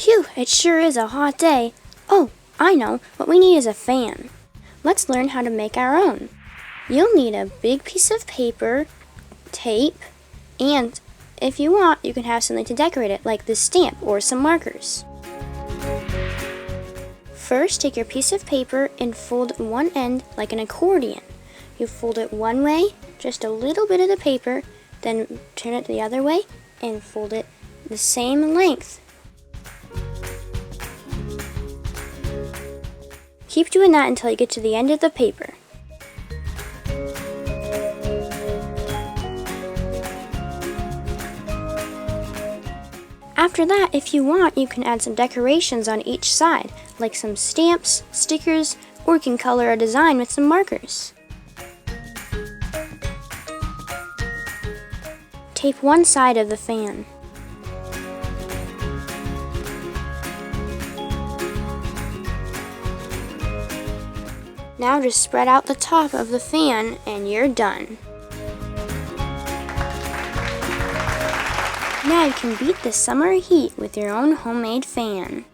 Phew, it sure is a hot day. Oh, I know, what we need is a fan. Let's learn how to make our own. You'll need a big piece of paper, tape, and if you want, you can have something to decorate it, like this stamp or some markers. First, take your piece of paper and fold one end like an accordion. You fold it one way, just a little bit of the paper, then turn it the other way and fold it the same length. Keep doing that until you get to the end of the paper. After that, if you want, you can add some decorations on each side, like some stamps, stickers, or you can color a design with some markers. Tape one side of the fan. Now just spread out the top of the fan and you're done. Now you can beat the summer heat with your own homemade fan.